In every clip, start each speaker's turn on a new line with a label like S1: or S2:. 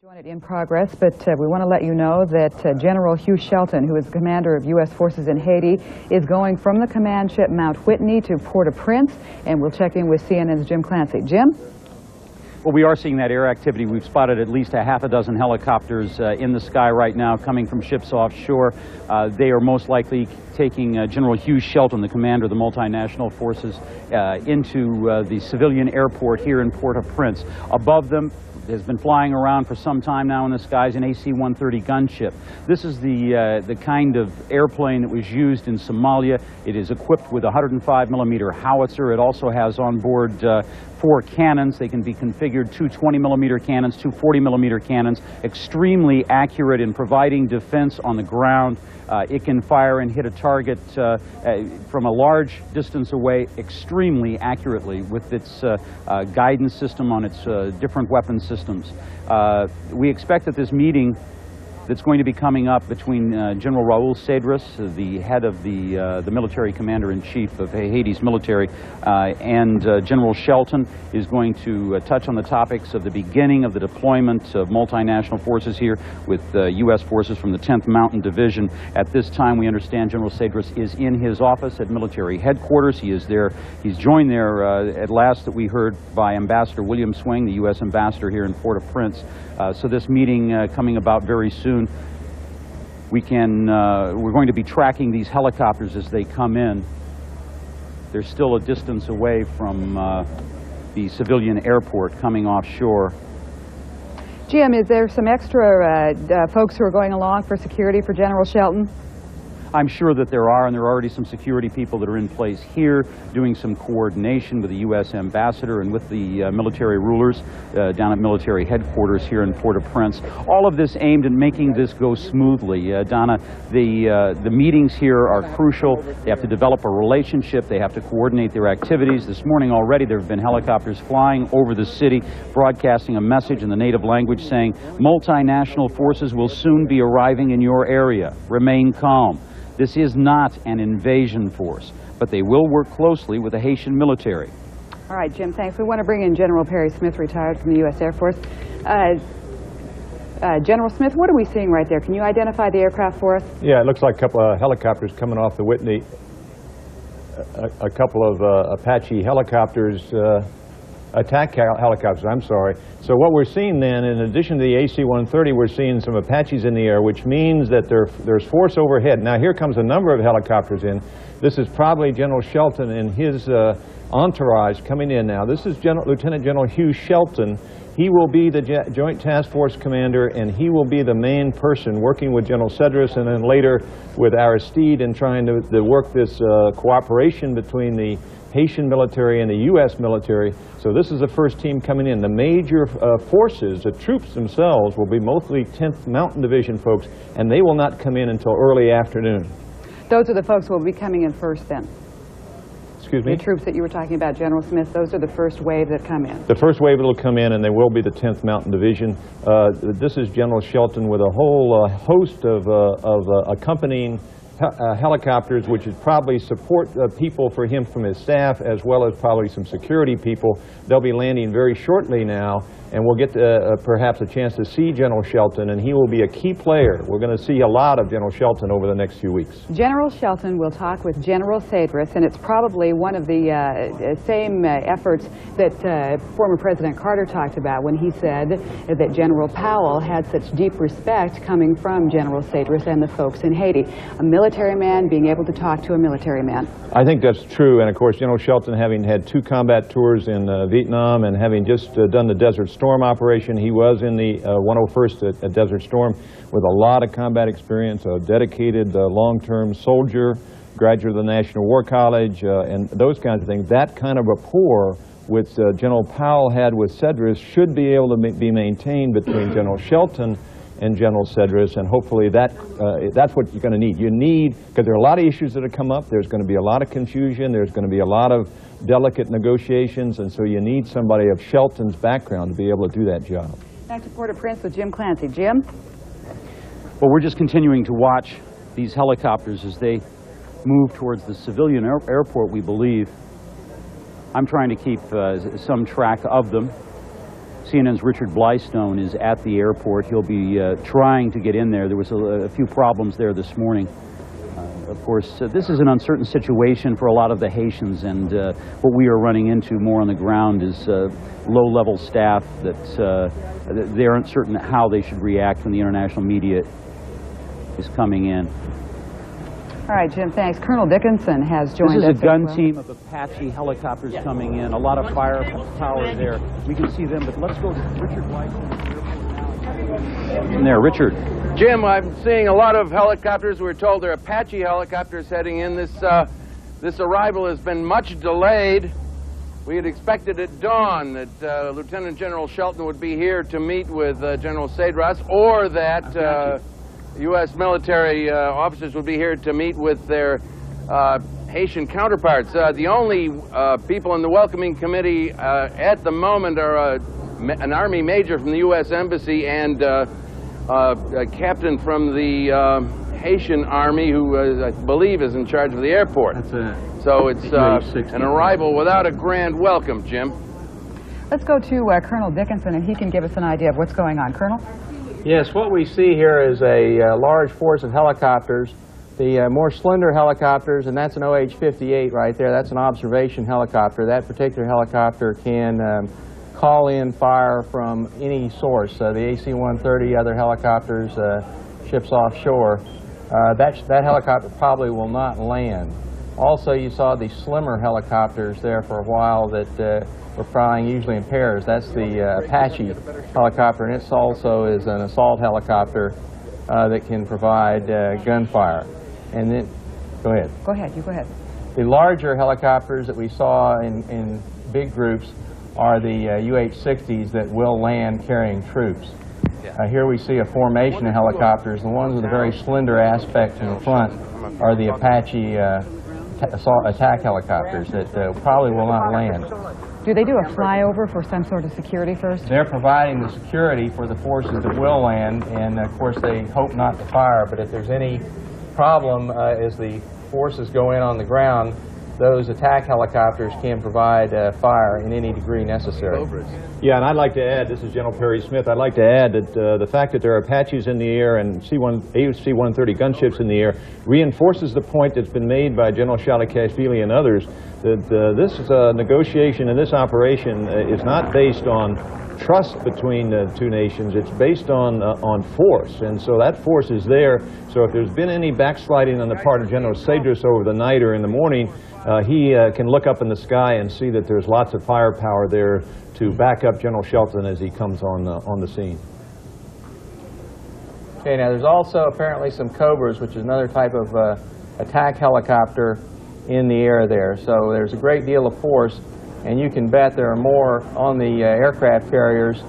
S1: Join it in progress, but we want to let you know that General Hugh Shelton, who is the commander of U.S. forces in Haiti, is going from the command ship Mount Whitney to Port-au-Prince, and we'll check in with CNN's Jim Clancy. Jim?
S2: Well, we are seeing that air activity. We've spotted at least a half a dozen helicopters in the sky right now coming from ships offshore. They are most likely taking General Hugh Shelton, the commander of the multinational forces, into the civilian airport here in Port-au-Prince. Above them has been flying around for some time now in the skies an AC-130 gunship. This is the kind of airplane that was used in Somalia. It is equipped with a 105mm howitzer. It also has on board 4 cannons. They can be configured, 2 20mm cannons, 2 40mm cannons, extremely accurate in providing defense on the ground. It can fire and hit a target from a large distance away extremely accurately with its guidance system on its different weapon systems. We expect that this meeting that's going to be coming up between General Raul Cedras, the head of the military commander-in-chief of Haiti's military, and General Shelton is going to touch on the topics of the beginning of the deployment of multinational forces here with U.S. forces from the 10th Mountain Division. At this time, we understand General Cedras is in his office at military headquarters. He is there. He's joined there at last that we heard by Ambassador William Swing, the U.S. ambassador here in Port-au-Prince. So this meeting coming about very soon. We're going to be tracking these helicopters as they come in. They're still a distance away from the civilian airport coming offshore.
S1: Jim, is there some extra folks who are going along for security for General Shelton?
S2: I'm sure that there are, and there are already some security people that are in place here doing some coordination with the U.S. ambassador and with the military rulers down at military headquarters here in Port-au-Prince. All of this aimed at making this go smoothly. Donna, the meetings here are crucial. They have to develop a relationship. They have to coordinate their activities. This morning already there have been helicopters flying over the city, broadcasting a message in the native language saying, multinational forces will soon be arriving in your area. Remain calm. This is not an invasion force, but they will work closely with the Haitian military.
S1: All right, Jim, thanks. We want to bring in General Perry Smith, retired from the U.S. Air Force. General Smith, what are we seeing right there? Can you identify the aircraft for us?
S3: Yeah, it looks like a couple of helicopters coming off the Whitney. A couple of Apache helicopters, attack helicopters, I'm sorry. So what we're seeing then, in addition to the AC-130, we're seeing some Apaches in the air, which means that there's force overhead. Now here comes a number of helicopters in. This is probably General Shelton and his entourage coming in now. This is Lieutenant General Hugh Shelton. He will be the Joint Task Force commander, and he will be the main person working with General Cedras and then later with Aristide in trying to work this cooperation between the Haitian military and the U.S. military. So this is the first team coming in. The major forces, the troops themselves, will be mostly 10th Mountain Division folks, and they will not come in until early afternoon.
S1: Those are the folks who will be coming in first then?
S3: Excuse me?
S1: The troops that you were talking about, General Smith, those are the first wave that come in? The
S3: first wave that will come in, and they will be the 10th Mountain Division. This is General Shelton with a whole host of accompanying helicopters, which is probably support people for him from his staff, as well as probably some security people. They'll be landing very shortly now, and we'll get perhaps a chance to see General Shelton, and he will be a key player. We're going to see a lot of General Shelton over the next few weeks.
S1: General Shelton will talk with General Cedras, and it's probably one of the same efforts that former President Carter talked about when he said that General Powell had such deep respect coming from General Cedras and the folks in Haiti. A military man being able to talk to a military man.
S3: I think that's true, and of course General Shelton, having had 2 combat tours in Vietnam and having just done the Desert Storm operation, he was in the 101st at Desert Storm with a lot of combat experience, a dedicated long-term soldier, graduate of the National War College, and those kinds of things. That kind of rapport which General Powell had with Cedras should be able to be maintained between General Shelton and General Cedras, and hopefully that's what you're going to need. You need, because there are a lot of issues that have come up, there's going to be a lot of confusion, there's going to be a lot of delicate negotiations, and so you need somebody of Shelton's background to be able to do that job.
S1: Back to Port-au-Prince with Jim Clancy. Jim?
S2: Well, we're just continuing to watch these helicopters as they move towards the civilian airport, we believe. I'm trying to keep some track of them. CNN's Richard Blystone is at the airport. He'll be trying to get in there. There was a few problems there this morning. Of course, this is an uncertain situation for a lot of the Haitians, and what we are running into more on the ground is low-level staff that they aren't certain how they should react when the international media is coming in.
S1: All right, Jim, thanks. Colonel Dickinson has joined us.
S2: This is a gun team of Apache helicopters coming in. A lot of firepower there. We can see them, but let's go to Richard Blystone. And there, Richard.
S4: Jim, I'm seeing a lot of helicopters. We're told they're Apache helicopters heading in. This arrival has been much delayed. We had expected at dawn that Lieutenant General Shelton would be here to meet with General Cedras, or that U.S. military officers would be here to meet with their Haitian counterparts. The only people in the welcoming committee at the moment are an Army major from the U.S. Embassy and a captain from the Haitian Army who I believe is in charge of the airport. So it's an arrival without a grand welcome, Jim.
S1: Let's go to Colonel Dickinson, and he can give us an idea of what's going on. Colonel?
S5: Yes, what we see here is a large force of helicopters. The more slender helicopters, and that's an OH-58 right there, that's an observation helicopter. That particular helicopter can call in fire from any source. The AC-130, other helicopters, ships offshore. That helicopter probably will not land. Also, you saw the slimmer helicopters there for a while that were flying usually in pairs. That's the Apache helicopter, and it also is an assault helicopter that can provide gunfire. And then, go ahead.
S1: Go ahead, you go ahead.
S5: The larger helicopters that we saw in big groups are the UH-60s that will land carrying troops. Here we see a formation of helicopters. The ones with a very slender aspect in the front are the Apache attack helicopters that probably will not land.
S1: Do they do a flyover for some sort of security first?
S5: They're providing the security for the forces that will land, and of course they hope not to fire, but if there's any problem as the forces go in on the ground, those attack helicopters can provide fire in any degree necessary.
S3: Yeah, and I'd like to add, this is General Perry Smith, I'd like to add that the fact that there are Apaches in the air and AC-130 gunships in the air reinforces the point that's been made by General Shalikashvili and others that this negotiation and this operation is not based on trust between the two nations. It's based on force, and so that force is there. So if there's been any backsliding on the part of General Cedras over the night or in the morning, he can look up in the sky and see that there's lots of firepower there to back up General Shelton as he comes on the scene.
S5: Okay, now there's also apparently some Cobras, which is another type of attack helicopter in the air there. So there's a great deal of force, and you can bet there are more on the aircraft carriers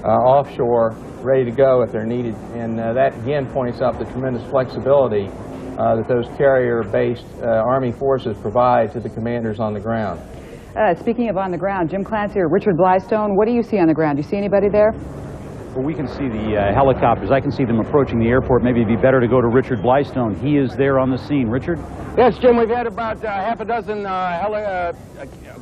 S5: offshore ready to go if they're needed. And that again points out the tremendous flexibility that those carrier-based Army forces provide to the commanders on the ground.
S1: Speaking of on the ground, Jim Clancy or Richard Blystone, what do you see on the ground? Do you see anybody there?
S2: Well, we can see the helicopters. I can see them approaching the airport. Maybe it'd be better to go to Richard Blystone. He is there on the scene. Richard?
S4: Yes, Jim, we've had about half a dozen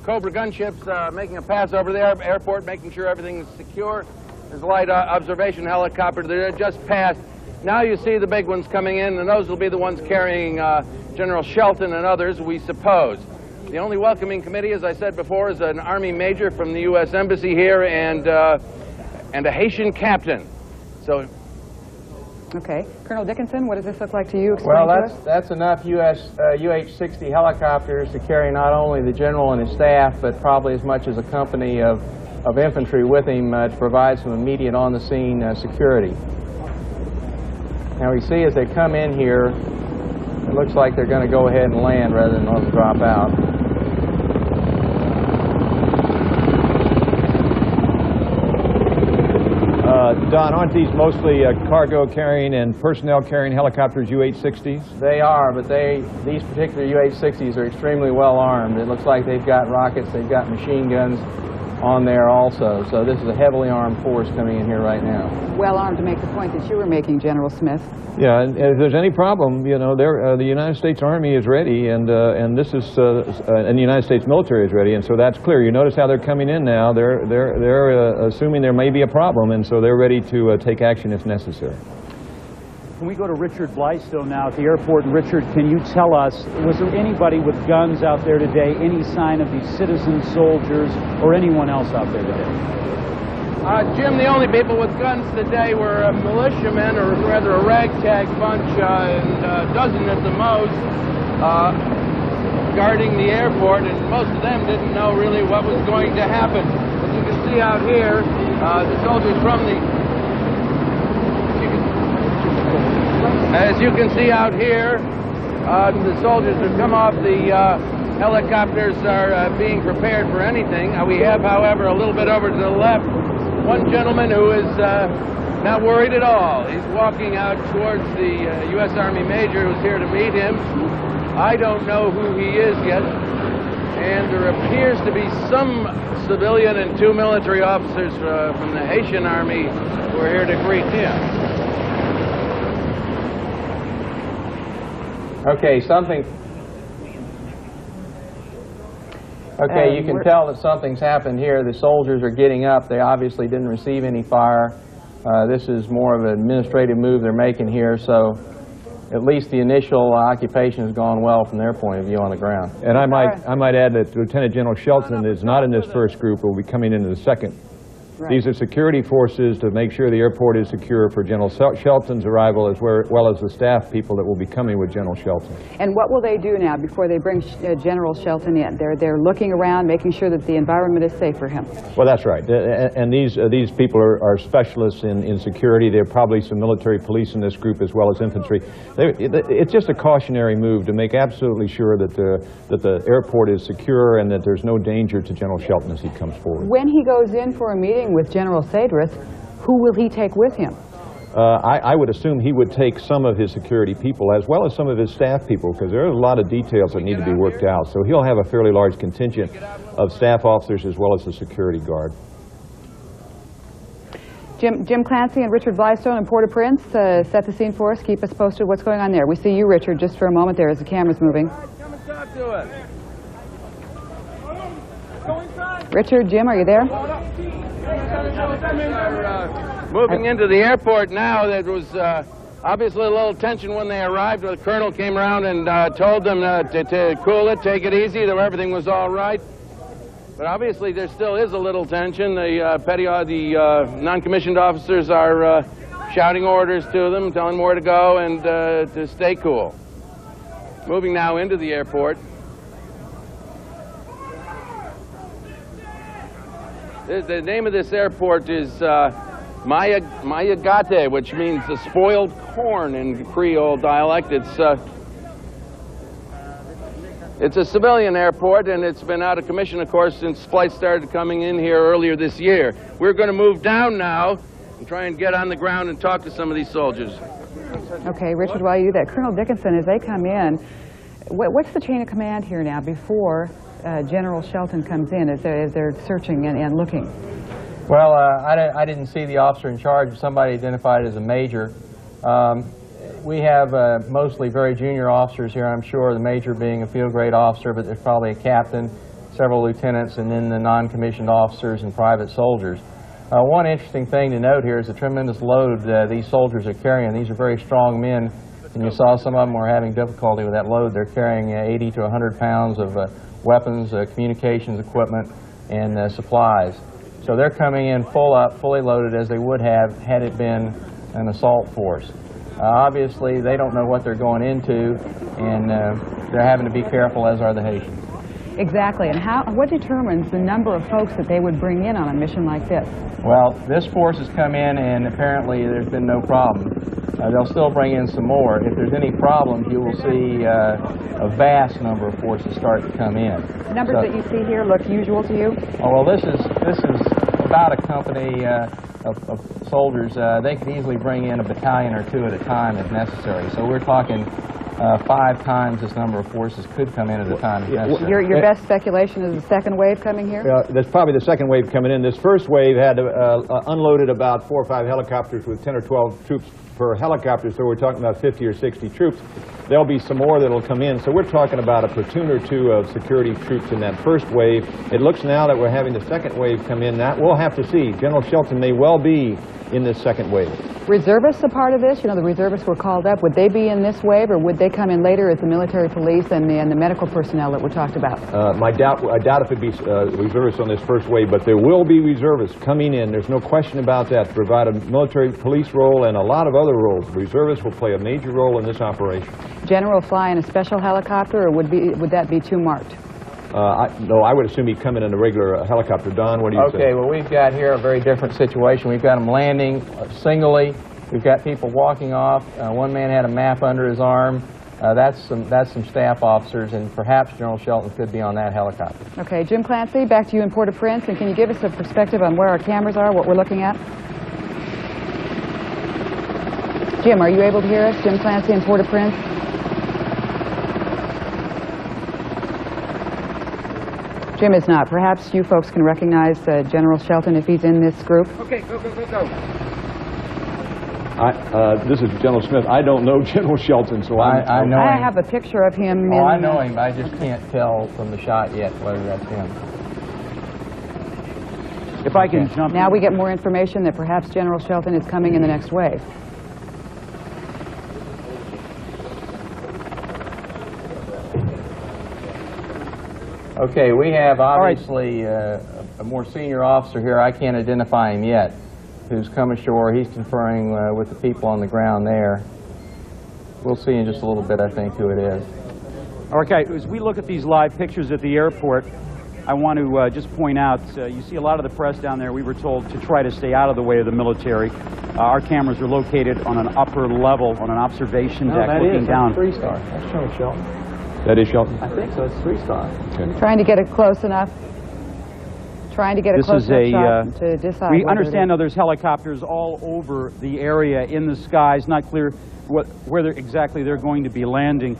S4: Cobra gunships making a pass over the airport, making sure everything is secure. There's a light observation helicopter that just passed. Now you see the big ones coming in, and those will be the ones carrying General Shelton and others, we suppose. The only welcoming committee, as I said before, is an Army major from the U.S. Embassy here and a Haitian captain. So.
S1: Okay. Colonel Dickinson, what does this look like to you?
S5: Well, that's enough UH-60 helicopters to carry not only the general and his staff, but probably as much as a company of infantry with him to provide some immediate on-the-scene security. Now we see as they come in here, it looks like they're going to go ahead and land rather than let them drop out.
S3: Don, aren't these mostly cargo-carrying and personnel-carrying helicopters, UH-60s?
S5: They are, but these particular UH-60s are extremely well armed. It looks like they've got rockets, they've got machine guns, on there also. So this is a heavily armed force coming in here right now.
S1: Well armed to make the point that you were making, General Smith.
S3: Yeah, and if there's any problem, you know, the United States Army is ready, and this is, and the United States military is ready, and so that's clear. You notice how they're coming in now. They're assuming there may be a problem, and so they're ready to take action if necessary.
S2: Can we go to Richard Blystow now at the airport? And Richard, can you tell us, was there anybody with guns out there today? Any sign of these citizen soldiers or anyone else out there today?
S4: Jim, the only people with guns today were militiamen, or rather a ragtag bunch, and a dozen at the most, guarding the airport, and most of them didn't know really what was going to happen. As you can see out here, the soldiers from the... As you can see out here, the soldiers who come off the helicopters are being prepared for anything. We have, however, a little bit over to the left, one gentleman who is not worried at all. He's walking out towards the U.S. Army Major who's here to meet him. I don't know who he is yet, and there appears to be some civilian and two military officers from the Haitian Army who are here to greet him.
S5: Okay, Okay, you can tell that something's happened here. The soldiers are getting up. They obviously didn't receive any fire. This is more of an administrative move they're making here, so at least the initial occupation has gone well from their point of view on the ground.
S3: And I might add that Lieutenant General Shelton is not in this first group, will be coming into the second. Right. These are security forces to make sure the airport is secure for General Shelton's arrival, as well as the staff people that will be coming with General Shelton.
S1: And what will they do now before they bring General Shelton in? They're looking around, making sure that the environment is safe for him.
S3: Well, that's right. And these people are specialists in security. There are probably some military police in this group as well as infantry. It's just a cautionary move to make absolutely sure that the airport is secure and that there's no danger to General Shelton as he comes forward.
S1: When he goes in for a meeting with General Sadrith, who will he take with him?
S3: I would assume he would take some of his security people as well as some of his staff people, because there are a lot of details that need to be worked out. So he'll have a fairly large contingent of staff officers as well as the security guard.
S1: Jim Clancy and Richard Blystow in Port-au-Prince, set the scene for us. Keep us posted what's going on there. We see you, Richard, just for a moment there as the camera's moving.
S4: Come and talk to us.
S1: Richard, Jim, are you there?
S4: Moving into the airport now. There was obviously a little tension when they arrived. The colonel came around and told them to cool it, take it easy, that everything was all right. But obviously there still is a little tension. The non-commissioned officers are shouting orders to them, telling them where to go and to stay cool. Moving now into the airport. The name of this airport is Mayagate, which means the spoiled corn in Creole dialect. It's a civilian airport, and it's been out of commission, of course, since flights started coming in here earlier this year. We're going to move down now and try and get on the ground and talk to some of these soldiers.
S1: Okay, Richard, while you do that, Colonel Dickinson, as they come in, what's the chain of command here now before General Shelton comes in as they're searching and looking?
S5: Well, I didn't see the officer in charge. Somebody identified as a major. We have mostly very junior officers here, I'm sure, the major being a field grade officer, but there's probably a captain, several lieutenants, and then the non-commissioned officers and private soldiers. One interesting thing to note here is the tremendous load these soldiers are carrying. These are very strong men, and you saw some of them were having difficulty with that load. They're carrying 80 to 100 pounds of weapons, communications equipment, and supplies. So they're coming in fully loaded as they would have had it been an assault force. Obviously, they don't know what they're going into, and they're having to be careful, as are the Haitians.
S1: Exactly. And what determines the number of folks that they would bring in on a mission like this?
S5: Well, this force has come in, and apparently there's been no problem. They'll still bring in some more. If there's any problems, you will see a vast number of forces start to come in.
S1: The numbers that you see here look usual to you?
S5: Oh, well, this is about a company of soldiers. They can easily bring in a battalion or two at a time if necessary. So we're talking 5 times this number of forces could come in at a time.
S1: Your best speculation is the second wave coming here?
S3: That's probably the second wave coming in. This first wave had unloaded about 4 or 5 helicopters with 10 or 12 troops per helicopter, so we're talking about 50 or 60 troops. There'll be some more that'll come in, so we're talking about a platoon or 2 of security troops in that first wave. It looks now that we're having the second wave come in. That we'll have to see. General Shelton may well be in this second wave.
S1: Reservists a part of this? You know, the reservists were called up. Would they be in this wave, or would they come in later as the military police and the medical personnel that were talked about?
S3: I doubt if it'd be reservists on this first wave, but there will be reservists coming in. There's no question about that, to provide a military police role and a lot of other roles. Reservists will play a major role in this operation.
S1: General fly in a special helicopter, or would that be too marked?
S3: No, I would assume he'd come in a regular helicopter. Don, what do you say?
S5: Okay, well, we've got here a very different situation. We've got them landing singly. We've got people walking off. One man had a map under his arm. That's some staff officers, and perhaps General Shelton could be on that helicopter.
S1: Okay, Jim Clancy, back to you in Port-au-Prince, and can you give us a perspective on where our cameras are, what we're looking at? Jim, are you able to hear us? Jim Clancy in Port-au-Prince? Jim is not. Perhaps you folks can recognize General Shelton if he's in this group.
S4: Okay, go.
S3: This is General Smith. I don't know General Shelton, so
S5: I know
S1: I
S5: him.
S1: have a picture of him.
S5: Oh, I know him. I just can't tell from the shot yet whether that's him.
S2: If I can jump
S1: Now
S2: in.
S1: we get more information that perhaps General Shelton is coming in the next wave.
S5: Okay, we have obviously a more senior officer here. I can't identify him yet, who's come ashore. He's conferring with the people on the ground there. We'll see in just a little bit, I think, who it is.
S2: Okay, as we look at these live pictures at the airport, I want to just point out, you see a lot of the press down there. We were told to try to stay out of the way of the military. Our cameras are located on an upper level, on an observation deck, looking down.
S5: That's 3-star. That's General Shelton.
S3: That is Shelton?
S5: I think so. It's 3-star.
S3: Okay.
S1: Trying to get it close enough. Trying to get a
S2: This
S1: close
S2: is
S1: enough
S2: a,
S1: shot to decide.
S2: we
S1: whether
S2: understand
S1: it
S2: now there's helicopters all over the area in the skies, not clear where exactly they're going to be landing.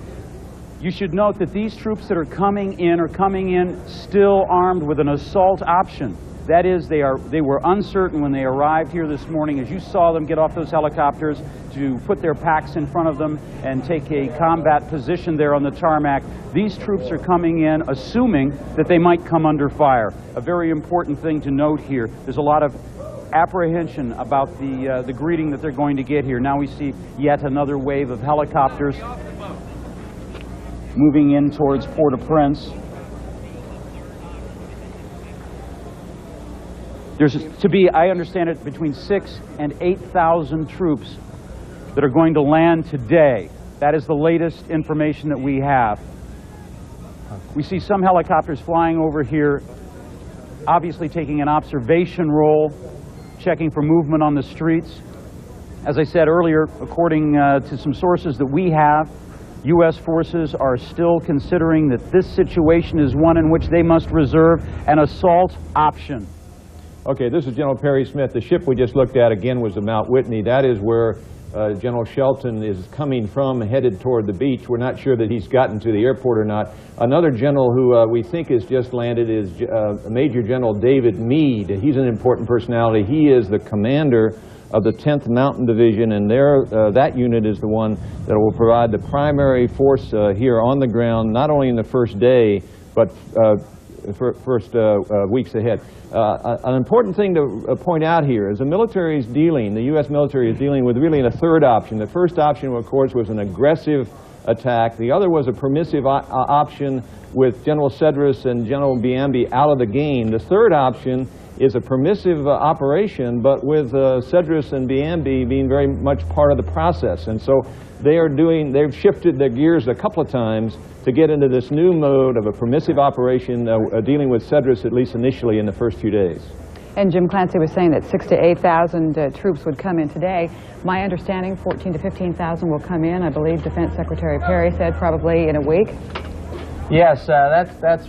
S2: You should note that these troops that are coming in still armed with an assault option. That is, they were uncertain when they arrived here this morning, as you saw them get off those helicopters, to put their packs in front of them and take a combat position there on the tarmac. These troops are coming in assuming that they might come under fire. A very important thing to note here. There's a lot of apprehension about the greeting that they're going to get here. Now we see yet another wave of helicopters moving in towards Port-au-Prince. There's to be, I understand it, between 6,000 and 8,000 troops that are going to land today. That is the latest information that we have. We see some helicopters flying over here, obviously taking an observation role, checking for movement on the streets. As I said earlier, according to some sources that we have, U.S. forces are still considering that this situation is one in which they must reserve an assault option.
S3: Okay, this is General Perry Smith. The ship we just looked at again was the Mount Whitney. That is where General Shelton is coming from, headed toward the beach. We're not sure that he's gotten to the airport or not. Another general who we think has just landed is Major General David Meade. He's an important personality. He is the commander of the 10th Mountain Division, and that unit is the one that will provide the primary force here on the ground, not only in the first day, but first weeks ahead. An important thing to point out here is the military is dealing, the U.S. military is dealing with really a third option. The first option, of course, was an aggressive attack. The other was a permissive option with General Cedras and General Biambi out of the game. The third option is a permissive operation, but with Cedras and Biambi being very much part of the process. And so they've shifted their gears a couple of times to get into this new mode of a permissive operation, dealing with Cedras at least initially in the first few days.
S1: And Jim Clancy was saying that 6,000 to 8,000 troops would come in today. My understanding, 14,000 to 15,000 will come in. I believe Defense Secretary Perry said probably in a week.
S5: Yes, that's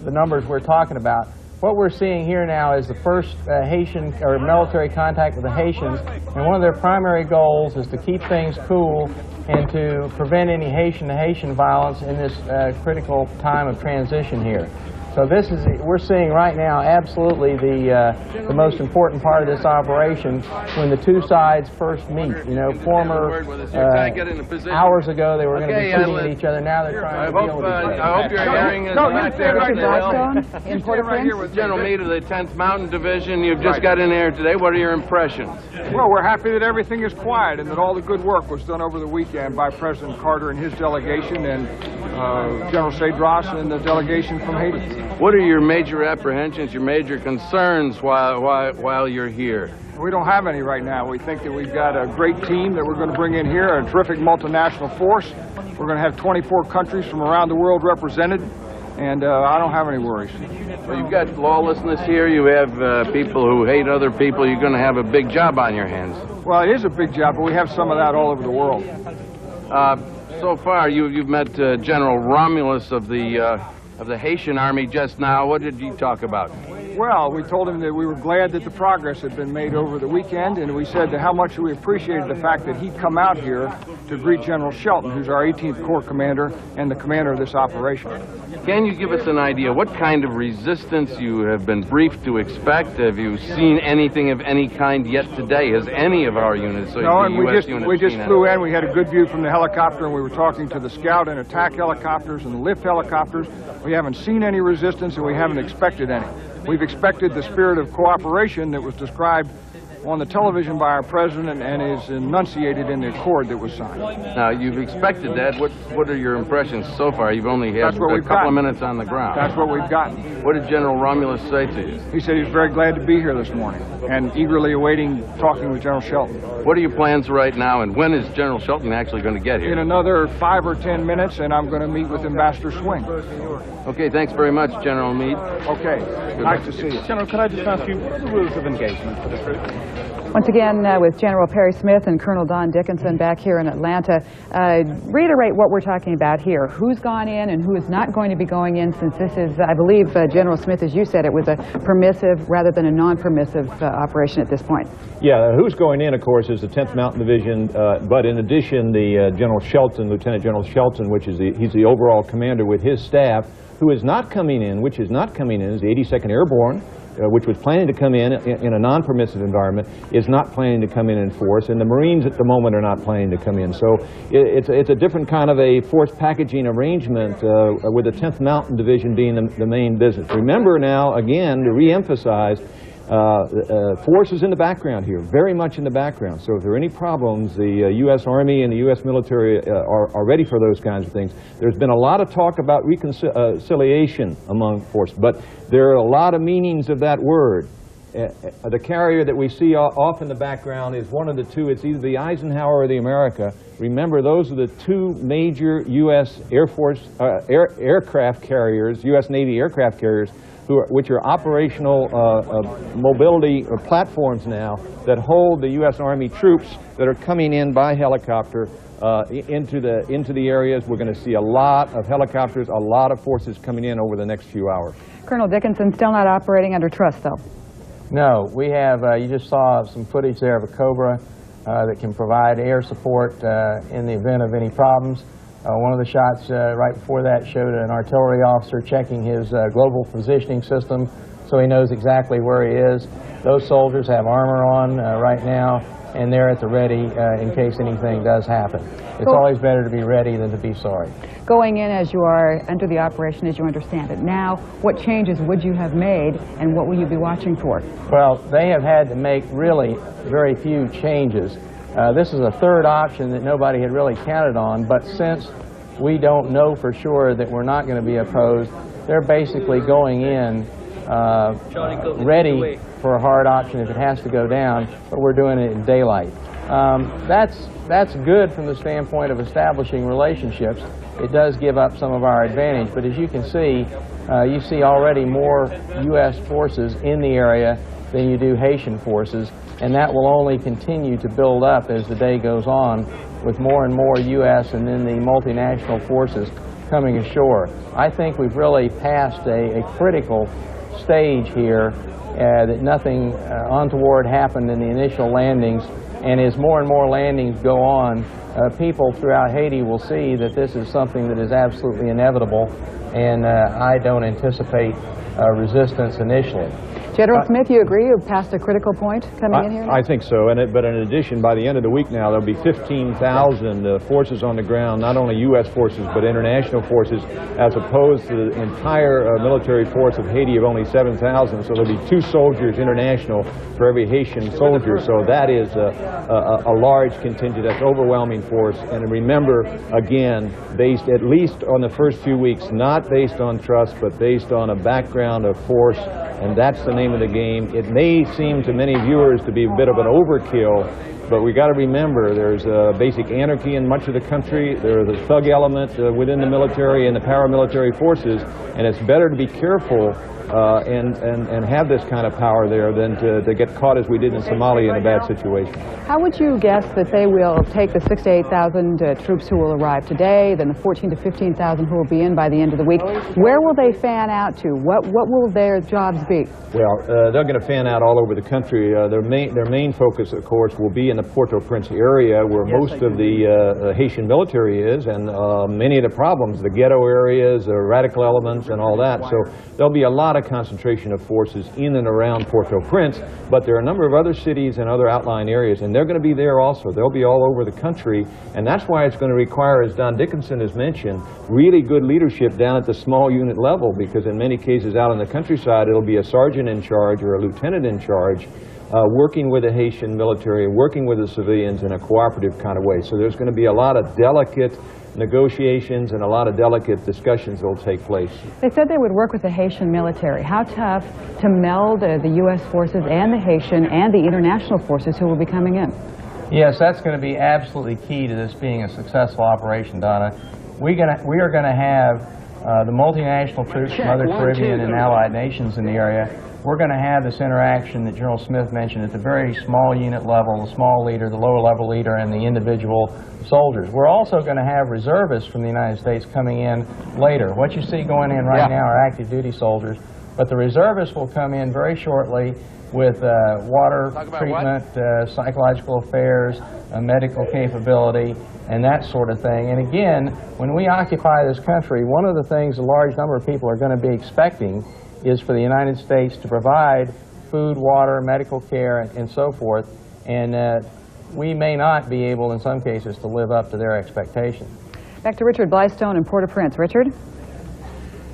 S5: the numbers we're talking about. What we're seeing here now is the first Haitian or military contact with the Haitians, and one of their primary goals is to keep things cool and to prevent any Haitian-to-Haitian violence in this critical time of transition here. So this is, we're seeing right now absolutely the most important part of this operation when the two sides first meet. You know, hours ago they were going to be shooting at each other, now they're trying to deal with each other.
S4: I hope your hearing is not
S1: Blackstone in Port-au-Prince.
S4: General Meade of the 10th Mountain Division, you've just got in here today. What are your impressions?
S6: Well, we're happy that everything is quiet and that all the good work was done over the weekend by President Carter and his delegation and General Cedras and the delegation from Haiti.
S4: What are your major apprehensions, your major concerns while you're here?
S6: We don't have any right now. We think that we've got a great team that we're going to bring in here, a terrific multinational force. We're going to have 24 countries from around the world represented, and I don't have any worries.
S4: Well, you've got lawlessness here. You have people who hate other people. You're going to have a big job on your hands.
S6: Well, it is a big job, but we have some of that all over the world.
S4: So far, you've met General Romulus of the Haitian Army just now. What did he talk about?
S6: Well, we told him that we were glad that the progress had been made over the weekend, and we said how much we appreciated the fact that he'd come out here to greet General Shelton, who's our 18th Corps commander and the commander of this operation.
S4: Can you give us an idea what kind of resistance you have been briefed to expect? Have you seen anything of any kind yet today? Has any of our units, so
S6: no, and we just flew in.
S4: anything?
S6: We had a good view from the helicopter, and we were talking to the scout and attack helicopters and the lift helicopters. We haven't seen any resistance, and we haven't expected any. We've expected the spirit of cooperation that was described on the television by our president and is enunciated in the accord that was signed.
S4: Now, you've expected that. What are your impressions so far? You've only had a couple of minutes on the ground.
S6: That's what we've gotten.
S4: What did General Romulus say to you?
S6: He said he was very glad to be here this morning and eagerly awaiting talking with General Shelton.
S4: What are your plans right now, and when is General Shelton actually going to get here?
S6: In another 5 or 10 minutes, and I'm going to meet with Ambassador Swing.
S4: Okay, thanks very much, General Meade.
S6: Okay, nice to see you.
S7: General, could I just ask you, what are the rules of engagement for the troops?
S1: Once again, with General Perry Smith and Colonel Don Dickinson back here in Atlanta, reiterate what we're talking about here. Who's gone in and who is not going to be going in, since this is, I believe, General Smith, as you said, it was a permissive rather than a non-permissive operation at this point.
S3: Yeah, who's going in, of course, is the 10th Mountain Division, but in addition, the General Shelton, Lieutenant General Shelton, he's the overall commander with his staff, who is not coming in, is the 82nd Airborne, which was planning to come in a non-permissive environment, is not planning to come in force, and the Marines at the moment are not planning to come in. So it's a different kind of a force packaging arrangement with the 10th Mountain Division being the main business. Remember now, again, to re-emphasize, force is in the background here, very much in the background. So if there are any problems, the U.S. Army and the U.S. military are ready for those kinds of things. There's been a lot of talk about reconciliation among forces, but there are a lot of meanings of that word. The carrier that we see off in the background is one of the two. It's either the Eisenhower or the America. Remember, those are the two major U.S. Air Force aircraft carriers, U.S. Navy aircraft carriers, which are operational mobility platforms now that hold the U.S. Army troops that are coming in by helicopter into the areas. We're going to see a lot of helicopters, a lot of forces coming in over the next few hours.
S1: Colonel Dickinson still not operating under trust, though.
S5: No, we have, you just saw some footage there of a Cobra that can provide air support in the event of any problems. One of the shots right before that showed an artillery officer checking his global positioning system so he knows exactly where he is. Those soldiers have armor on right now, and they're at the ready in case anything does happen. It's always better to be ready than to be sorry.
S1: Going in as you are under the operation as you understand it now, what changes would you have made and what will you be watching for?
S5: Well, they have had to make really very few changes. This is a third option that nobody had really counted on, but since we don't know for sure that we're not going to be opposed, they're basically going in ready for a hard option if it has to go down, but we're doing it in daylight. That's good from the standpoint of establishing relationships. It does give up some of our advantage, but as you can see, you see already more U.S. forces in the area than you do Haitian forces, and that will only continue to build up as the day goes on with more and more U.S. and then the multinational forces coming ashore. I think we've really passed a critical stage here, that nothing untoward happened in the initial landings, and as more and more landings go on, people throughout Haiti will see that this is something that is absolutely inevitable, and I don't anticipate resistance initially.
S1: General Smith, you agree you've passed a critical point coming in here now?
S3: I think so, but in addition, by the end of the week now, there'll be 15,000 forces on the ground, not only U.S. forces, but international forces, as opposed to the entire military force of Haiti of only 7,000. So there'll be 2 soldiers international for every Haitian soldier. So that is a large contingent, that's overwhelming force. And remember, again, based at least on the first few weeks, not based on trust, but based on a background of force, and that's the name of the game. It may seem to many viewers to be a bit of an overkill, but we got to remember there's basic anarchy in much of the country. There's a thug element within the military and the paramilitary forces, and it's better to be careful and have this kind of power there than to get caught as we did in Somalia in a bad situation.
S1: How would you guess that they will take the 6,000 to 8,000 troops who will arrive today, then the 14,000 to 15,000 who will be in by the end of the week? Where will they fan out to? What will their jobs be?
S3: Well, they're going to fan out all over the country. Their main focus, of course, will be in the Port-au-Prince area, where most of the Haitian military is, and many of the problems, the ghetto areas, the radical elements, and all that. So there'll be a lot of concentration of forces in and around Port-au-Prince, but there are a number of other cities and other outlying areas, and they're going to be there also. They'll be all over the country, and that's why it's going to require, as Don Dickinson has mentioned, really good leadership down at the small unit level, because in many cases out in the countryside, it'll be a sergeant in charge or a lieutenant in charge, working with the Haitian military, working with the civilians in a cooperative kind of way. So there's going to be a lot of delicate negotiations and a lot of delicate discussions that will take place.
S1: They said they would work with the Haitian military. How tough to meld the U.S. forces and the Haitian and the international forces who will be coming in?
S5: Yes, that's going to be absolutely key to this being a successful operation, Donna. We are going to have the multinational troops from other Caribbean and allied nations in the area. We're going to have this interaction that General Smith mentioned at the very small unit level, the small leader, the lower level leader, and the individual soldiers. We're also going to have reservists from the United States coming in later. What you see going in right now are active duty soldiers, but the reservists will come in very shortly with water treatment, psychological affairs, medical capability, and that sort of thing. And again, when we occupy this country, one of the things a large number of people are going to be expecting is for the United States to provide food, water, medical care, and so forth, and we may not be able, in some cases, to live up to their expectations.
S1: Back to Richard Blystone in Port-au-Prince. Richard?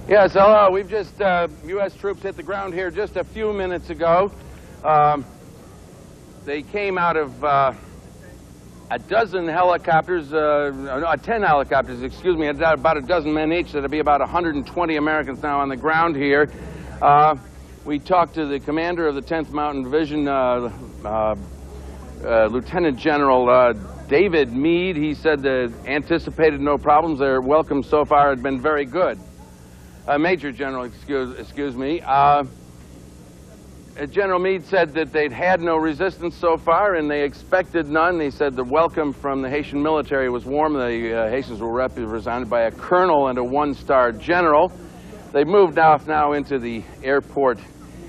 S4: Yes, hello. We've just, U.S. troops hit the ground here just a few minutes ago. They came out of a dozen helicopters, 10 helicopters, excuse me, about a dozen men each. That'll be about 120 Americans now on the ground here. We talked to the commander of the 10th Mountain Division, Lieutenant General David Meade. He said that anticipated no problems. Their welcome so far had been very good. Major General, excuse me. General Meade said that they'd had no resistance so far and they expected none. He said the welcome from the Haitian military was warm. The Haitians were represented by a colonel and a one-star general. They've moved off now into the airport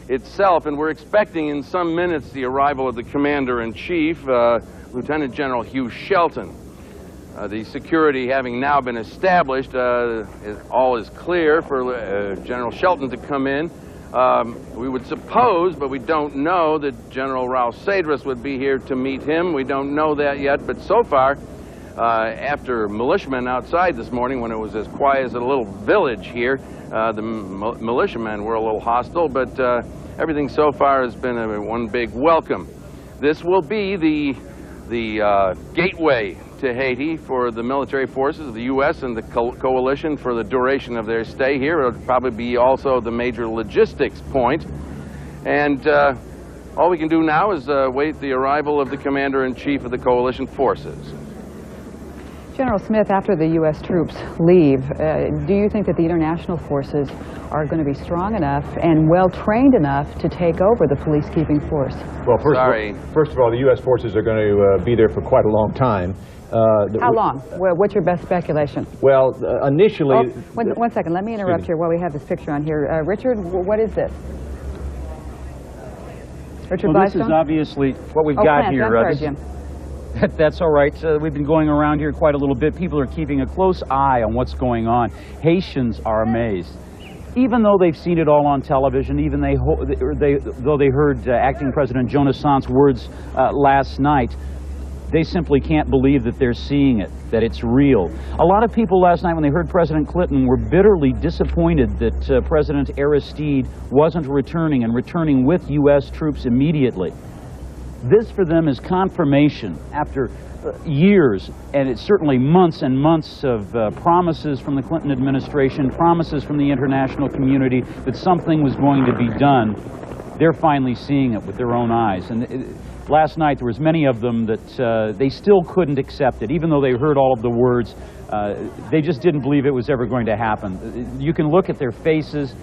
S4: itself, and we're expecting in some minutes the arrival of the commander-in-chief, Lieutenant General Hugh Shelton. The security having now been established, all is clear for General Shelton to come in. We would suppose, but we don't know, that General Ralph Cedras would be here to meet him. We don't know that yet, but so far, after militiamen outside this morning, when it was as quiet as a little village here, the militiamen were a little hostile, but everything so far has been one big welcome. This will be the gateway to Haiti for the military forces of the U.S. and the coalition for the duration of their stay here. It'll probably be also the major logistics point. And all we can do now is wait the arrival of the commander-in-chief of the coalition forces.
S1: General Smith, after the U.S. troops leave, do you think that the international forces are going to be strong enough and well-trained enough to take over the police-keeping force?
S3: Well, first of all, the U.S. forces are going to be there for quite a long time.
S1: How long? What's your best speculation?
S3: Well, initially...
S1: One second. Let me interrupt here while we have this picture on here. Richard, what is this? Richard
S2: Well, this is
S1: Blystone?
S2: obviously what we've
S1: Oh,
S2: got
S1: Clance,
S2: here.
S1: I'm sorry,
S2: this-
S1: Jim.
S2: That's all right. We've been going around here quite a little bit. People are keeping a close eye on what's going on. Haitians are amazed. Even though they've seen it all on television, even though they heard Acting President Jonas Sant's words last night, they simply can't believe that they're seeing it, that it's real. A lot of people last night when they heard President Clinton were bitterly disappointed that President Aristide wasn't returning and returning with U.S. troops immediately. This for them is confirmation after years, and it's certainly months and months of promises from the Clinton administration, promises from the international community that something was going to be done. They're finally seeing it with their own eyes. And last night there was many of them that they still couldn't accept it, even though they heard all of the words. They just didn't believe it was ever going to happen. You can look at their faces.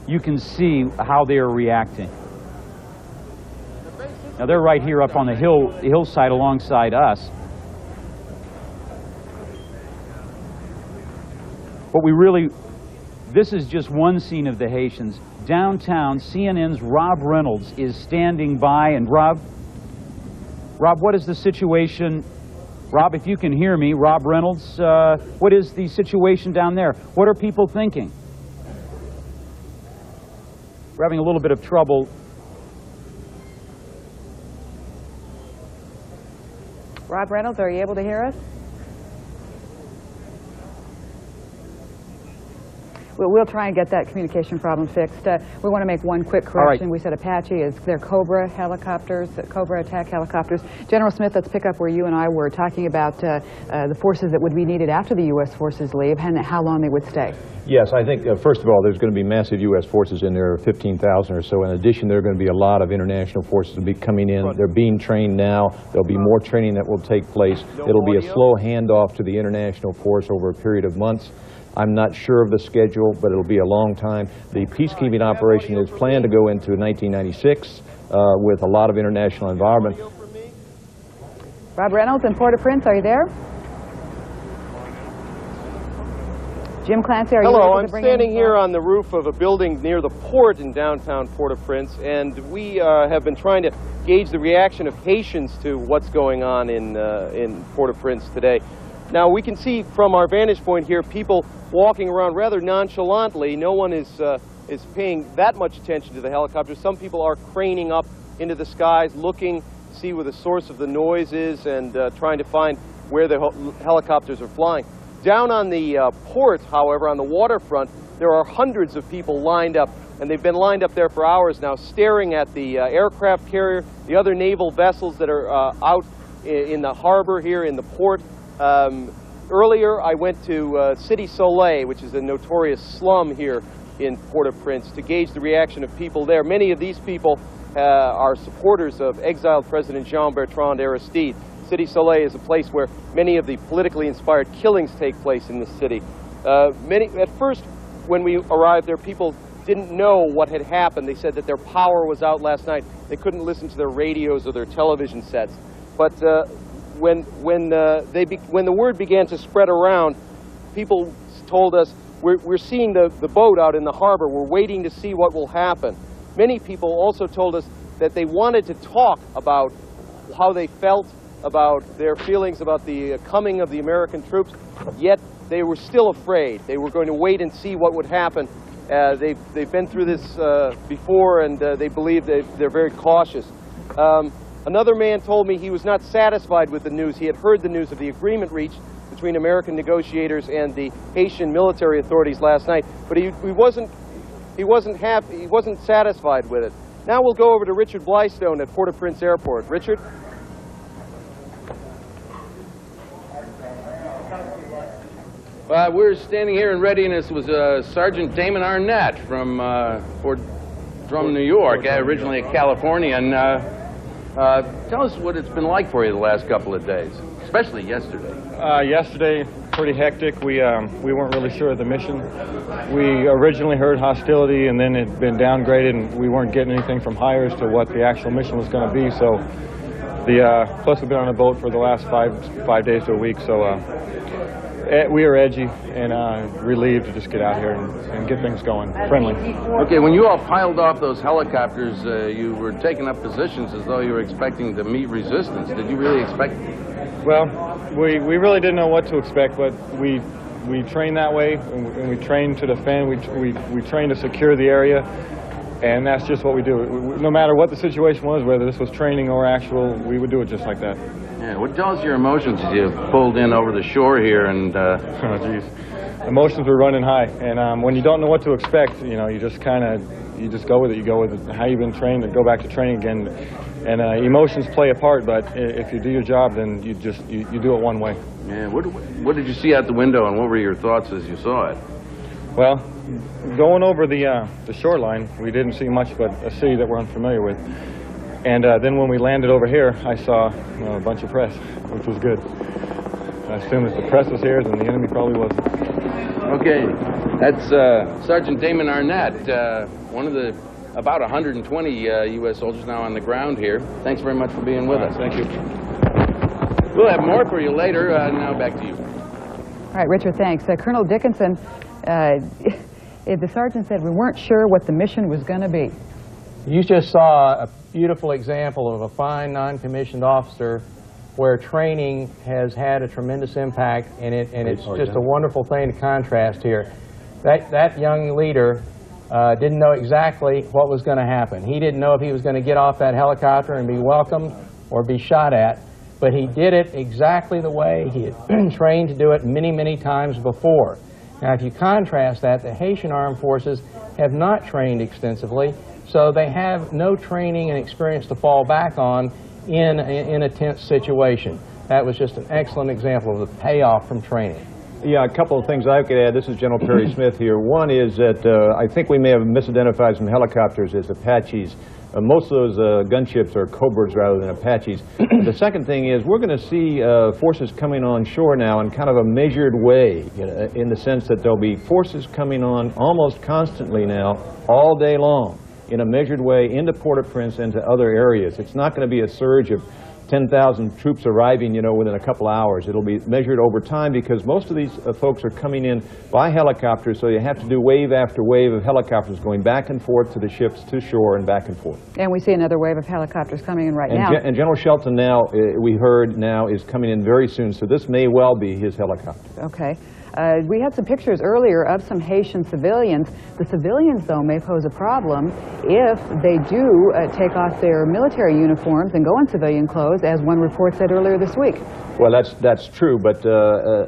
S2: You can see how they are reacting. Now they're right here up on the hillside alongside us. But this is just one scene of the Haitians. Downtown, CNN's Rob Reynolds is standing by, and Rob, what is the situation? Rob, if you can hear me, Rob Reynolds, what is the situation down there? What are people thinking? We're having a little bit of trouble.
S1: Rob Reynolds, are you able to hear us? We'll try and get that communication problem fixed. We want to make one quick correction.
S2: Right.
S1: We said Apache is their Cobra helicopters, Cobra attack helicopters. General Smith, let's pick up where you and I were talking about the forces that would be needed after the U.S. forces leave and how long they would stay.
S3: Yes, I think, first of all, there's going to be massive U.S. forces in there, 15,000 or so. In addition, there are going to be a lot of international forces to be coming in. They're being trained now. There'll be more training that will take place. It'll be a slow handoff to the international force over a period of months. I'm not sure of the schedule, but it'll be a long time. The peacekeeping operation is planned to go into 1996 with a lot of international involvement.
S1: Rob Reynolds in Port-au-Prince, are you there? Jim Clancy, are you
S8: Hello,
S1: able
S8: I'm
S1: to bring
S8: standing
S1: in
S8: here on the roof of a building near the port in downtown Port-au-Prince, and we have been trying to gauge the reaction of Haitians to what's going on in Port-au-Prince today. Now, we can see from our vantage point here people walking around rather nonchalantly. No one is paying that much attention to the helicopters. Some people are craning up into the skies, looking to see where the source of the noise is and trying to find where the helicopters are flying. Down on the port, however, on the waterfront, there are hundreds of people lined up, and they've been lined up there for hours now, staring at the aircraft carrier, the other naval vessels that are out in the harbor here in the port. Earlier, I went to Cité Soleil, which is a notorious slum here in Port-au-Prince, to gauge the reaction of people there. Many of these people are supporters of exiled President Jean-Bertrand Aristide. Cité Soleil is a place where many of the politically inspired killings take place in the city. At first, when we arrived there, people didn't know what had happened. They said that their power was out last night. They couldn't listen to their radios or their television sets. But when the word began to spread around, people told us, we're seeing the boat out in the harbor. We're waiting to see what will happen. Many people also told us that they wanted to talk about how they felt, about their feelings about the coming of the American troops, yet they were still afraid. They were going to wait and see what would happen. They've been through this before, and they believe they're very cautious. Another man told me he was not satisfied with the news. He had heard the news of the agreement reached between American negotiators and the Haitian military authorities last night, but he wasn't happy. He wasn't satisfied with it. Now we'll go over to Richard Blystone at Port-au-Prince Airport. Richard?
S4: We're standing here in readiness with Sergeant Damon Arnett from New York, originally a Californian. Tell us what it's been like for you the last couple of days, especially yesterday.
S7: Yesterday, pretty hectic. We weren't really sure of the mission. We originally heard hostility, and then it'd been downgraded, and we weren't getting anything from higher as to what the actual mission was going to be. So, plus we've been on a boat for the last five days to a week. So, we are edgy and relieved to just get out here and get things going, friendly.
S4: Okay, when you all piled off those helicopters, you were taking up positions as though you were expecting to meet resistance. Did you really expect?
S7: Well, we really didn't know what to expect, but we train that way, and we train to defend. We train to secure the area, and that's just what we do. No matter what the situation was, whether this was training or actual, we would do it just like that.
S4: Yeah, what tells your emotions as you pulled in over the shore here and...
S7: Oh, geez. Emotions were running high, and when you don't know what to expect, you know, you just go with it. You go with it, how you've been trained, and go back to training again. And emotions play a part, but if you do your job, then you do it one way.
S4: Yeah, what did you see out the window, and what were your thoughts as you saw it?
S7: Well, going over the shoreline, we didn't see much but a sea that we're unfamiliar with. And then when we landed over here, I saw a bunch of press, which was good. I assumed if the press was here, then the enemy probably wasn't.
S4: Okay, that's Sergeant Damon Arnett, one of the about 120 U.S. soldiers now on the ground here. Thanks very much for being with us.
S7: Thank you.
S4: We'll have more for you later. Now back to you.
S1: All right, Richard, thanks. Colonel Dickinson, the sergeant said we weren't sure what the mission was going to be.
S5: You just saw a beautiful example of a fine non-commissioned officer where training has had a tremendous impact, and it's just a wonderful thing to contrast here. That young leader didn't know exactly what was going to happen. He didn't know if he was going to get off that helicopter and be welcomed or be shot at, but he did it exactly the way he had been trained to do it many, many times before. Now, if you contrast that, the Haitian Armed Forces have not trained extensively, so they have no training and experience to fall back on in a tense situation. That was just an excellent example of the payoff from training.
S3: Yeah, a couple of things I could add. This is General Perry Smith here. One is that I think we may have misidentified some helicopters as Apaches. Most of those gunships are Cobras rather than Apaches. The second thing is we're going to see forces coming on shore now in kind of a measured way, in the sense that there'll be forces coming on almost constantly now, all day long, in a measured way into Port-au-Prince and to other areas. It's not going to be a surge of 10,000 troops arriving, within a couple hours. It'll be measured over time because most of these folks are coming in by helicopters, so you have to do wave after wave of helicopters going back and forth to the ships, to shore, and back and forth.
S1: And we see another wave of helicopters coming in right now.
S3: And General Shelton now, we heard now, is coming in very soon, so this may well be his helicopter.
S1: Okay. We had some pictures earlier of some Haitian civilians. The civilians, though, may pose a problem if they do take off their military uniforms and go in civilian clothes, as one report said earlier this week.
S3: Well, that's true, but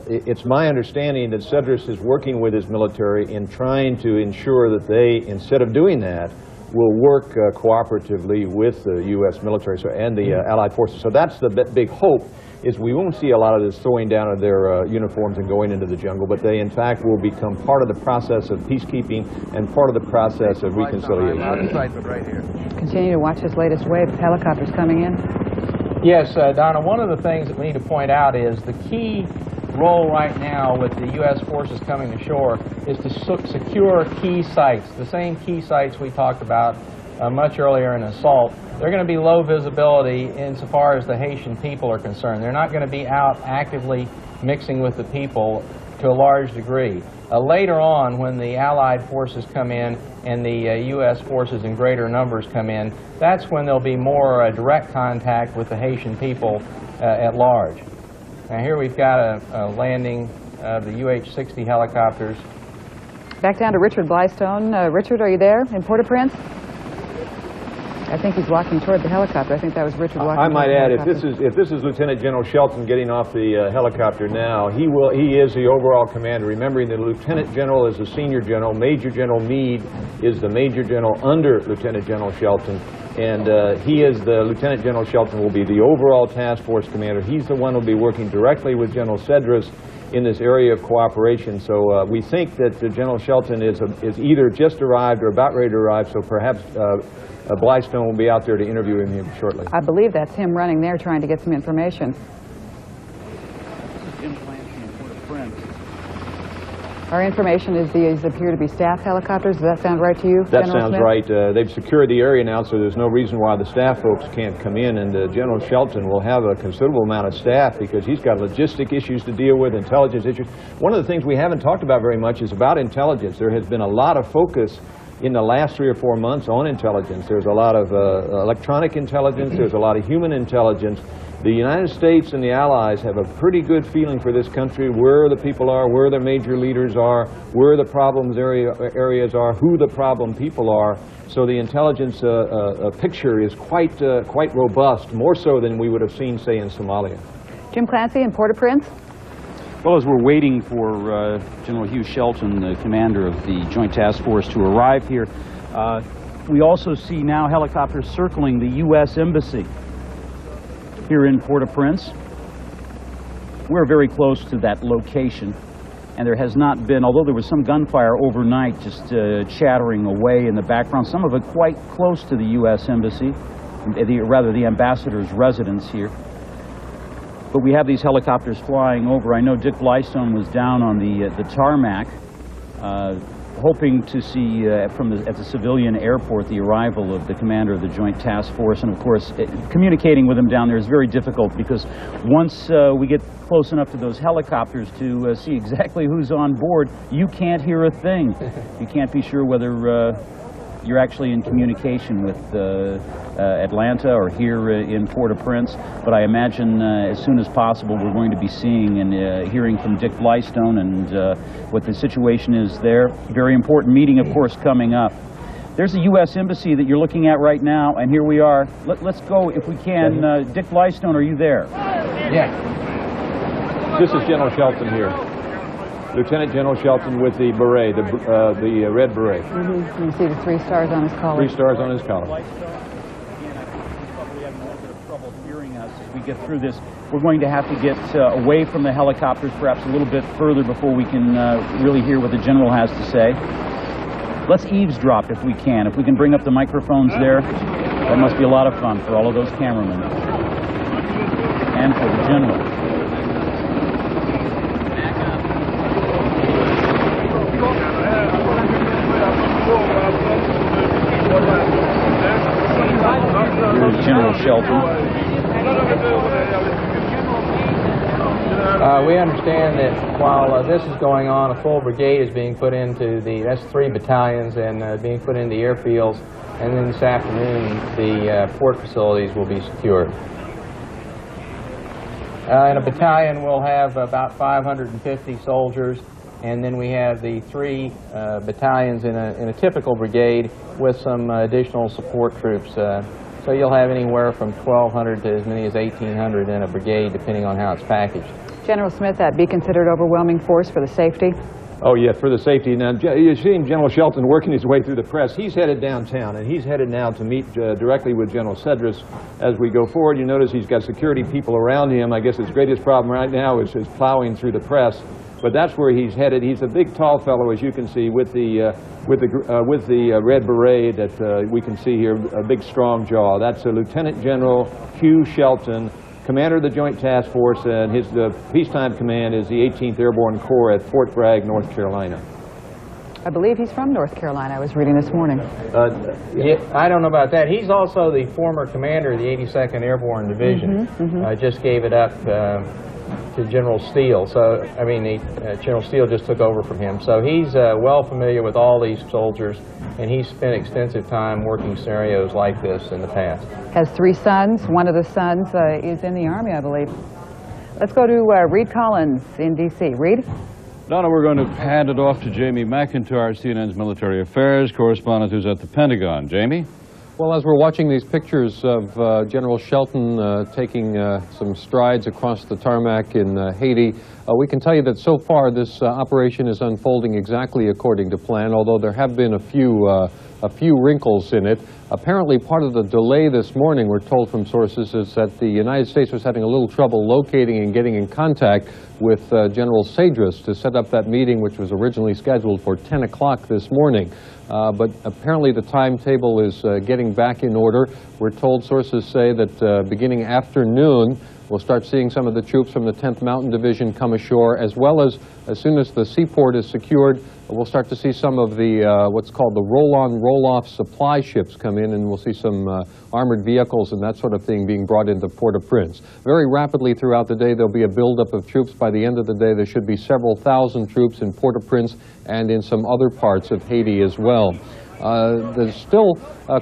S3: it's my understanding that Cedras is working with his military in trying to ensure that they, instead of doing that, will work cooperatively with the U.S. military and the Allied forces. So that's the big hope, is we won't see a lot of this throwing down of their uniforms and going into the jungle, but they in fact will become part of the process of peacekeeping and part of the process of reconciliation.
S1: Continue to watch this latest wave of helicopters coming in.
S5: Yes, Donna, one of the things that we need to point out is the key role right now with the U.S. forces coming to shore is to secure key sites, the same key sites we talked about much earlier in assault. They're going to be low visibility insofar as the Haitian people are concerned. They're not going to be out actively mixing with the people to a large degree. Later on, when the Allied forces come in and the U.S. forces in greater numbers come in, that's when there'll be more direct contact with the Haitian people at large. Now here we've got a landing of the UH-60 helicopters.
S1: Back down to Richard Blystone. Richard, are you there in Port-au-Prince? I think he's walking toward the helicopter. I think that was Richard walking.
S3: I might add, if this is Lieutenant General Shelton getting off the helicopter now, he is the overall commander. Remembering the Lieutenant General is the senior general, Major General Meade is the Major General under Lieutenant General Shelton, and Lieutenant General Shelton will be the overall task force commander. He's the one who will be working directly with General Cedras in this area of cooperation. So we think that General Shelton is either just arrived or about ready to arrive, so perhaps Blystone will be out there to interview him shortly.
S1: I believe that's him running there trying to get some information. Our information is these appear to be staff helicopters. Does that sound right to you,
S3: That
S1: General
S3: sounds
S1: Smith?
S3: right. They've secured the area now, so there's no reason why the staff folks can't come in, and General Shelton will have a considerable amount of staff because he's got logistic issues to deal with, intelligence issues. One of the things we haven't talked about very much is about intelligence. There has been a lot of focus in the last 3 or 4 months on intelligence. There's a lot of electronic intelligence, there's a lot of human intelligence. The United States and the Allies have a pretty good feeling for this country, where the people are, where the major leaders are, where the problems areas are, who the problem people are. So the intelligence picture is quite robust, more so than we would have seen, say, in Somalia.
S1: Jim Clancy in Port-au-Prince.
S2: Well, as we're waiting for General Hugh Shelton, the commander of the Joint Task Force, to arrive here, we also see now helicopters circling the U.S. Embassy here in Port-au-Prince. We're very close to that location, and there has not been, although there was some gunfire overnight just chattering away in the background, some of it quite close to the U.S. Embassy, rather the ambassador's residence here. But we have these helicopters flying over. I know Dick Blystone was down on the tarmac, hoping to see at the civilian airport the arrival of the commander of the Joint Task Force. And of course, communicating with him down there is very difficult because once we get close enough to those helicopters to see exactly who's on board, you can't hear a thing. You can't be sure whether you're actually in communication with Atlanta or here in Port-au-Prince. But I imagine as soon as possible we're going to be seeing and hearing from Dick Blystone and what the situation is there. Very important meeting, of course, coming up. There's the U.S. Embassy that you're looking at right now, and here we are. Let's go, if we can. Dick Blystone, are you there?
S5: Yeah.
S3: This is General Shelton here. Lieutenant General Shelton with the beret, the red beret.
S1: Mm-hmm. You see the 3 stars on his collar.
S3: 3 stars on his collar.
S2: Again, I think you probably have a little bit of trouble hearing us as we get through this. We're going to have to get away from the helicopters perhaps a little bit further before we can really hear what the General has to say. Let's eavesdrop if we can. If we can bring up the microphones there, that must be a lot of fun for all of those cameramen and for the General. Here's General Shelton.
S5: We understand that while this is going on, a full brigade is being put into that's 3 battalions and being put into the airfields, and then this afternoon the port facilities will be secured. In a battalion we'll have about 550 soldiers, and then we have the 3 battalions in a typical brigade with some additional support troops. So you'll have anywhere from 1,200 to as many as 1,800 in a brigade, depending on how it's packaged.
S1: General Smith, that be considered overwhelming force for the safety?
S3: Oh, yeah, for the safety. Now, you're seeing General Shelton working his way through the press. He's headed downtown, and he's headed now to meet directly with General Cedras as we go forward. You notice he's got security people around him. I guess his greatest problem right now is plowing through the press. But that's where he's headed. He's a big, tall fellow, as you can see, with the red beret that we can see here, a big, strong jaw. That's Lieutenant General Hugh Shelton, commander of the Joint Task Force, and his peacetime command is the 18th Airborne Corps at Fort Bragg, North Carolina.
S1: I believe he's from North Carolina, I was reading this morning.
S5: Yeah, I don't know about that. He's also the former commander of the 82nd Airborne Division. Just gave it up to General Steele. So, I mean, General Steele just took over from him. So he's well familiar with all these soldiers, and he's spent extensive time working scenarios like this in the past.
S1: Has 3 sons. One of the sons is in the Army, I believe. Let's go to Reed Collins in D.C. Reed?
S9: Donna, we're going to hand it off to Jamie McIntyre, CNN's military affairs correspondent who's at the Pentagon. Jamie?
S10: Well, as we're watching these pictures of General Shelton taking some strides across the tarmac in Haiti, we can tell you that so far this operation is unfolding exactly according to plan, although there have been a few wrinkles in it. Apparently, part of the delay this morning, we're told from sources, is that the United States was having a little trouble locating and getting in contact with General Cedras to set up that meeting, which was originally scheduled for 10 o'clock this morning. But apparently the timetable is getting back in order. We're told, sources say, that beginning after noon, We'll start seeing some of the troops from the 10th Mountain Division come ashore, as well as soon as the seaport is secured, we'll start to see some of the what's called the roll-on, roll-off supply ships come in, and we'll see some armored vehicles and that sort of thing being brought into Port-au-Prince. Very rapidly throughout the day, there'll be a buildup of troops. By the end of the day, there should be several thousand troops in Port-au-Prince and in some other parts of Haiti as well. There's still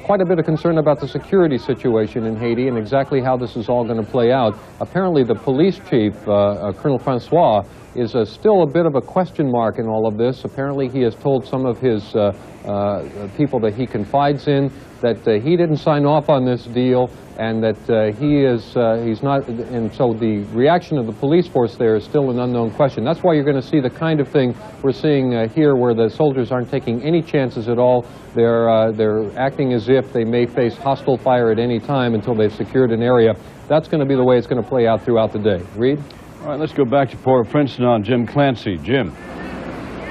S10: quite a bit of concern about the security situation in Haiti and exactly how this is all going to play out. Apparently the police chief, Colonel Francois, is still a bit of a question mark in all of this. Apparently he has told some of his people that he confides in that he didn't sign off on this deal, and that he's not, and so the reaction of the police force there is still an unknown question. That's why you're going to see the kind of thing we're seeing here, where the soldiers aren't taking any chances at all. They're acting as if they may face hostile fire at any time until they've secured an area. That's going to be the way it's going to play out throughout the day. Reed?
S9: All right, let's go back to Port-au-Prince now. Jim Clancy. Jim.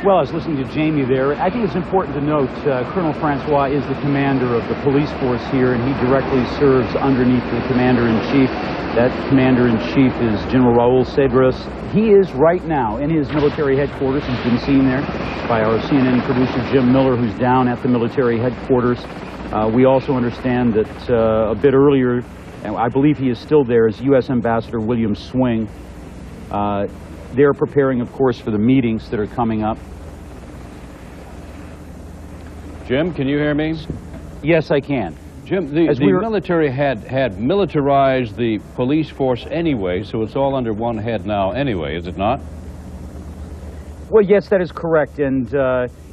S2: Well, I was listening to Jamie there. I think it's important to note Colonel Francois is the commander of the police force here, and he directly serves underneath the commander-in-chief. That commander-in-chief is General Raul Cedras. He is right now in his military headquarters. He's been seen there by our CNN producer Jim Miller, who's down at the military headquarters. We also understand that a bit earlier, and I believe he is still there, is U.S. Ambassador William Swing. They're preparing, of course, for the meetings that are coming up.
S9: Jim, can you hear me?
S2: Yes, I can.
S9: Jim, the military had militarized the police force anyway, so it's all under one head now anyway, is it not?
S2: Well, yes, that is correct, and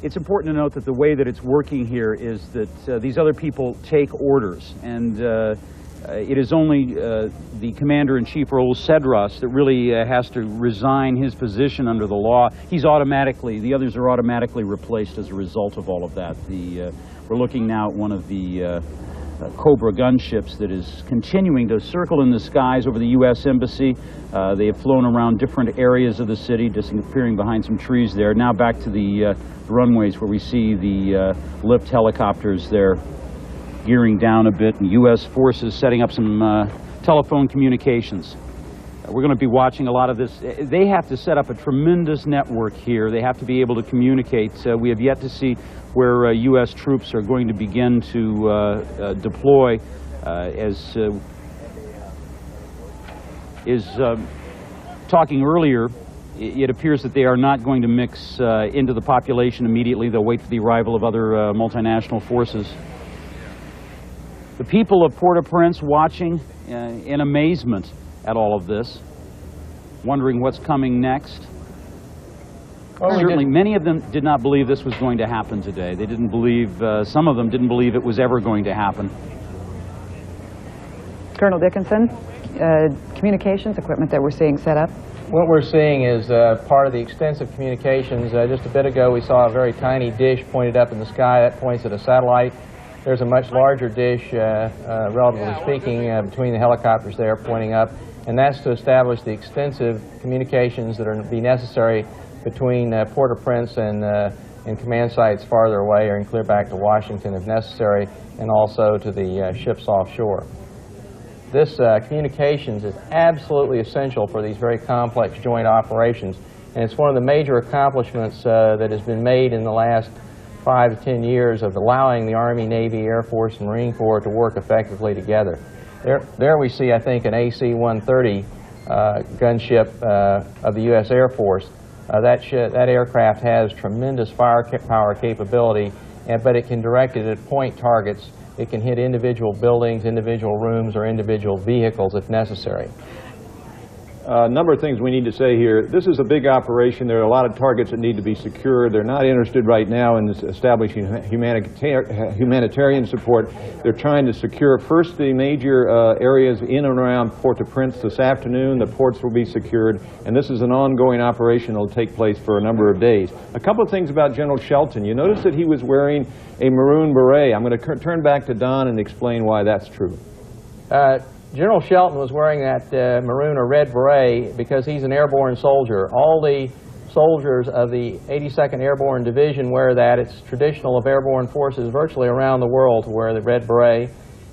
S2: it's important to note that the way that it's working here is that these other people take orders, and it is only the commander-in-chief, Raul Cedras, that really has to resign his position under the law. He's automatically, the others are automatically replaced as a result of all of that. We're looking now at one of the Cobra gunships that is continuing to circle in the skies over the U.S. Embassy. They have flown around different areas of the city, disappearing behind some trees there. Now back to the runways where we see the lift helicopters there gearing down a bit, and U.S. forces setting up some telephone communications. We're going to be watching a lot of this. They have to set up a tremendous network here. They have to be able to communicate. We have yet to see where U.S. troops are going to begin to deploy. As is talking earlier, it appears that they are not going to mix into the population immediately. They'll wait for the arrival of other multinational forces. The people of Port-au-Prince watching in amazement at all of this, wondering what's coming next. Certainly, many of them did not believe this was going to happen today. They didn't believe, some of them didn't believe it was ever going to happen.
S1: Colonel Dickinson, communications equipment that we're seeing set up.
S5: What we're seeing is part of the extensive communications. Just a bit ago, we saw a very tiny dish pointed up in the sky. That points at a satellite. There's a much larger dish, relatively speaking, between the helicopters there pointing up, and that's to establish the extensive communications that are be necessary between Port-au-Prince and command sites farther away, or clear back to Washington if necessary, and also to the ships offshore. This communications is absolutely essential for these very complex joint operations, and it's one of the major accomplishments that has been made in the last 5 to 10 years of allowing the Army, Navy, Air Force, and Marine Corps to work effectively together. There we see, I think, an AC-130 gunship of the U.S. Air Force. That aircraft has tremendous firepower capability, but it can direct it at point targets. It can hit individual buildings, individual rooms, or individual vehicles if necessary.
S3: A number of things we need to say here. This is a big operation. There are a lot of targets that need to be secured. They're not interested right now in establishing humanitarian support. They're trying to secure first the major areas in and around Port-au-Prince. This afternoon, the ports will be secured, and this is an ongoing operation that will take place for a number of days. A couple of things about General Shelton. You notice that he was wearing a maroon beret. I'm going to turn back to Don and explain why that's true.
S5: General Shelton was wearing that maroon or red beret because he's an airborne soldier. All the soldiers of the 82nd Airborne Division wear that. It's traditional of airborne forces virtually around the world to wear the red beret.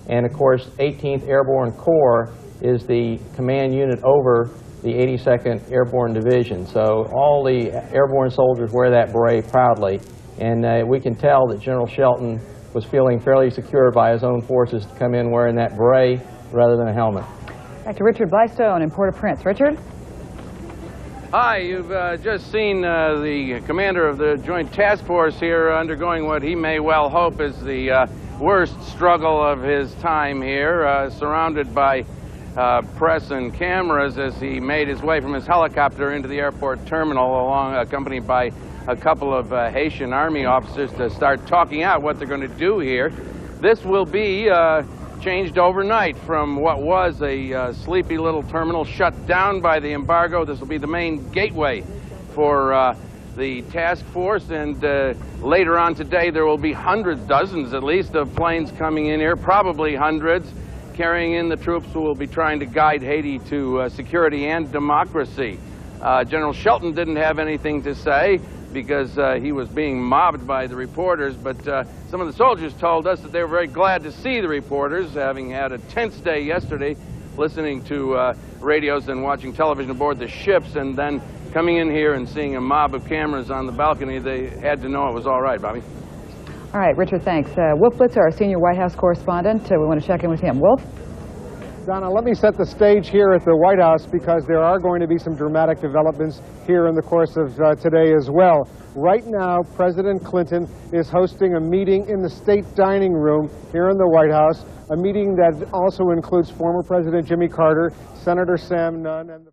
S5: And of course, 18th Airborne Corps is the command unit over the 82nd Airborne Division. So all the airborne soldiers wear that beret proudly, and we can tell that General Shelton was feeling fairly secure by his own forces to come in wearing that beret rather than a helmet.
S1: Back to Richard Blystone in Port-au-Prince. Richard?
S4: Hi, you've just seen the commander of the Joint Task Force here undergoing what he may well hope is the worst struggle of his time here, surrounded by press and cameras as he made his way from his helicopter into the airport terminal, accompanied by a couple of Haitian Army officers to start talking out what they're going to do here. This will be changed overnight from what was a sleepy little terminal shut down by the embargo. This will be the main gateway for the task force, and later on today there will be hundreds, dozens at least, of planes coming in here, probably hundreds, carrying in the troops who will be trying to guide Haiti to security and democracy. General Shelton didn't have anything to say because he was being mobbed by the reporters, but some of the soldiers told us that they were very glad to see the reporters, having had a tense day yesterday listening to radios and watching television aboard the ships, and then coming in here and seeing a mob of cameras on the balcony. They had to know it was all right, Bobby.
S1: All right, Richard, thanks. Wolf Blitzer, our senior White House correspondent, we want to check in with him. Wolf?
S11: Donna, let me set the stage here at the White House because there are going to be some dramatic developments here in the course of today as well. Right now, President Clinton is hosting a meeting in the state dining room here in the White House, a meeting that also includes former President Jimmy Carter, Senator Sam Nunn, and the